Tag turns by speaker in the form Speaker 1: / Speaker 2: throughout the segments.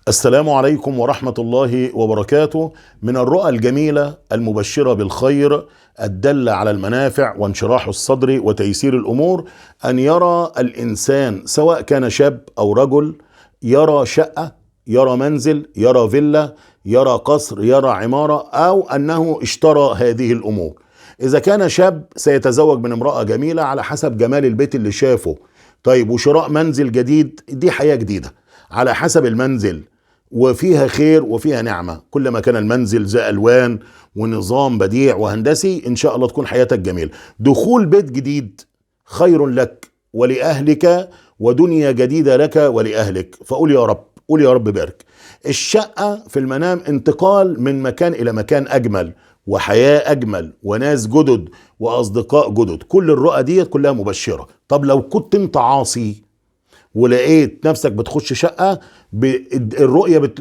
Speaker 1: السلام عليكم ورحمة الله وبركاته. من الرؤى الجميلة المبشرة بالخير الدالة على المنافع وانشراح الصدر وتيسير الأمور أن يرى الإنسان سواء كان شاب أو رجل، يرى شقة، يرى منزل، يرى فيلا، يرى قصر، يرى عمارة، أو أنه اشترى هذه الأمور. إذا كان شاب سيتزوج من امرأة جميلة على حسب جمال البيت اللي شافه. طيب، وشراء منزل جديد دي حياة جديدة على حسب المنزل، وفيها خير وفيها نعمة. كل ما كان المنزل ذا ألوان ونظام بديع وهندسي إن شاء الله تكون حياتك جميلة. دخول بيت جديد خير لك ولأهلك، ودنيا جديدة لك ولأهلك، فقول يا رب، قول يا رب بارك. الشقة في المنام انتقال من مكان إلى مكان أجمل، وحياة أجمل، وناس جدد، وأصدقاء جدد. كل الرؤى دي كلها مبشرة. طب لو كنت انت عاصي ولقيت نفسك بتخش شقة، الرؤية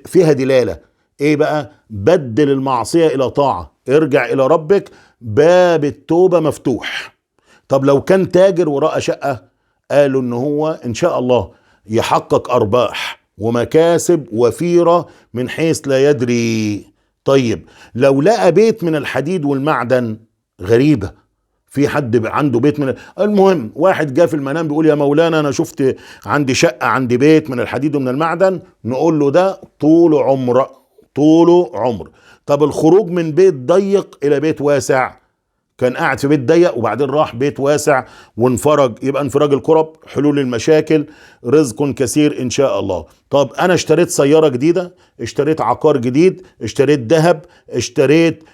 Speaker 1: فيها دلالة ايه بقى؟ بدل المعصية الى طاعة، ارجع الى ربك، باب التوبة مفتوح. طب لو كان تاجر ورأى شقة، قالوا ان هو ان شاء الله يحقق ارباح ومكاسب وفيرة من حيث لا يدري. طيب، لو لقى بيت من الحديد والمعدن، غريبة، في حد عنده بيت من المهم واحد جاء في المنام بيقول يا مولانا انا شفت عندي شقة، عندي بيت من الحديد ومن المعدن، نقول له ده طول عمر، طول عمر. طب الخروج من بيت ضيق الى بيت واسع، كان قاعد في بيت ضيق وبعدين راح بيت واسع وانفرج، يبقى انفراج الكرب، حلول المشاكل، رزق كثير ان شاء الله. طب انا اشتريت سيارة جديدة، اشتريت عقار جديد، اشتريت ذهب، اشتريت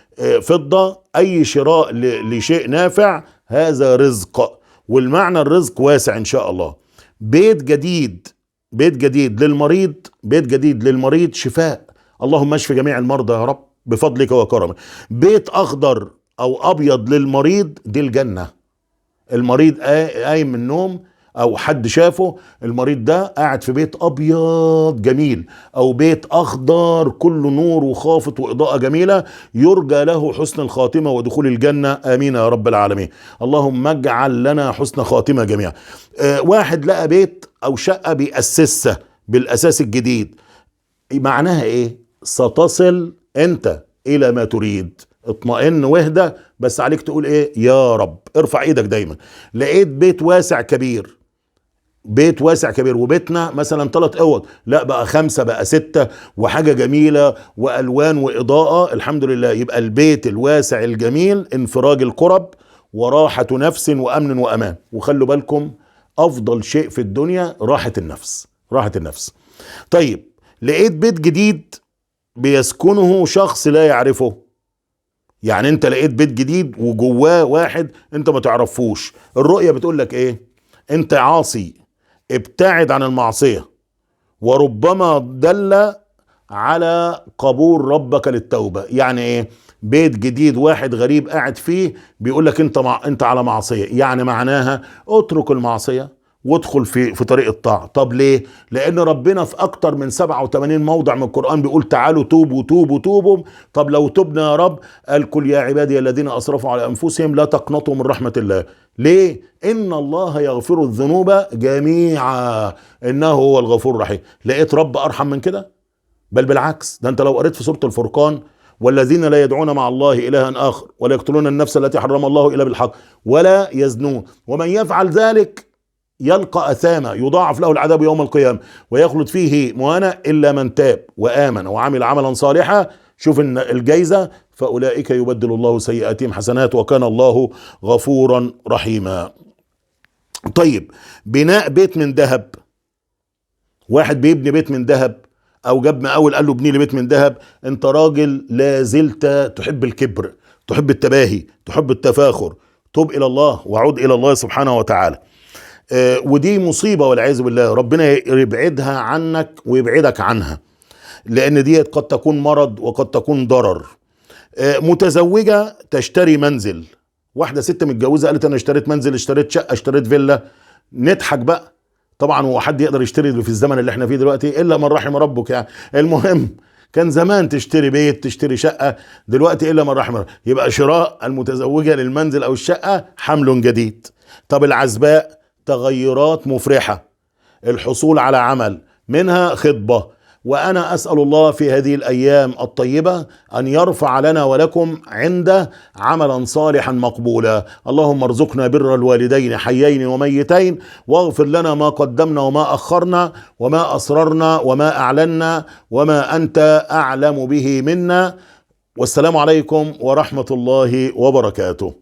Speaker 1: فضة، اي شراء لشيء نافع هذا رزق، والمعنى الرزق واسع ان شاء الله. بيت جديد، بيت جديد للمريض، بيت جديد للمريض شفاء، اللهم اشف جميع المرضى يا رب بفضلك وكرمك. بيت اخضر او ابيض للمريض دي الجنة. المريض قايم من النوم او حد شافه، المريض ده قاعد في بيت ابيض جميل او بيت اخضر كله نور وخافت واضاءة جميلة، يرجى له حسن الخاتمة ودخول الجنة، امين يا رب العالمين. اللهم اجعل لنا حسن خاتمة جميعا. واحد لقى بيت او شقة بيأسسها بالاساس الجديد، معناها ايه؟ ستصل انت الى ما تريد. اطمئن واهدى، بس عليك تقول ايه؟ يا رب. ارفع ايدك دايما. لقيت بيت واسع كبير، بيت واسع كبير، وبيتنا مثلا 3 اوض، لا بقى 5، بقى 6، وحاجة جميلة والوان واضاءة، الحمد لله. يبقى البيت الواسع الجميل انفراج الكرب وراحة نفس وامن وامان. وخلوا بالكم، افضل شيء في الدنيا راحة النفس، راحة النفس. طيب، لقيت بيت جديد بيسكنه شخص لا يعرفه، يعني انت لقيت بيت جديد وجواه واحد انت ما تعرفوش، الرؤية بتقول لك ايه؟ انت عاصي، ابتعد عن المعصية، وربما دل على قبول ربك للتوبة. يعني ايه؟ بيت جديد واحد غريب قاعد فيه بيقول لك انت على معصية، يعني معناها اترك المعصية وادخل في طريق الطاعة. طب ليه؟ لان ربنا في اكتر من 87 موضع من القرآن بيقول تعالوا توبوا توبوا توبوا. طب لو تبنا يا رب، قال قل يا عبادي الذين اسرفوا على انفسهم لا تقنطوا من رحمة الله. ليه؟ ان الله يغفر الذنوب جميعا انه هو الغفور الرحيم. لقيت رب ارحم من كده؟ بل بالعكس، ده انت لو قريت في سورة الفرقان، والذين لا يدعون مع الله إلها آخر ولا يقتلون النفس التي حرم الله إلا بالحق ولا يزنون ومن يفعل ذلك يلقى أثاما يضاعف له العذاب يوم القيامة ويخلد فيه مهانا إلا من تاب وآمن وعمل عملا صالحا. شوف إن الجايزة، فأولئك يبدل الله سيئاتهم حسنات وكان الله غفورا رحيما. طيب، بناء بيت من ذهب، واحد بيبني بيت من ذهب او جاب مقاول قال له ابني لي بيت من ذهب، انت راجل لا زلت تحب الكبر، تحب التباهي، تحب التفاخر. توب الى الله وعود الى الله سبحانه وتعالى. ودي مصيبة والعياذ بالله، ربنا يبعدها عنك ويبعدك عنها، لان دي قد تكون مرض وقد تكون ضرر. متزوجة تشتري منزل، واحدة ست متجوزة قالت انا اشتريت منزل، اشتريت شقة، اشتريت فيلا. نضحك بقى، طبعا هو حد يقدر يشتري في الزمن اللي احنا فيه دلوقتي الا من رحم ربك يعني. المهم، كان زمان تشتري بيت، تشتري شقة، دلوقتي الا من رحم ربك. يبقى شراء المتزوجة للمنزل او الشقة حمل جديد. طب العزباء، تغيرات مفرحة، الحصول على عمل، منها خطبة، وأنا أسأل الله في هذه الأيام الطيبة أن يرفع لنا ولكم عنده عملا صالحا مقبولا. اللهم ارزقنا بر الوالدين حيين وميتين، واغفر لنا ما قدمنا وما أخرنا وما أسررنا وما أعلنا وما أنت أعلم به منا. والسلام عليكم ورحمة الله وبركاته.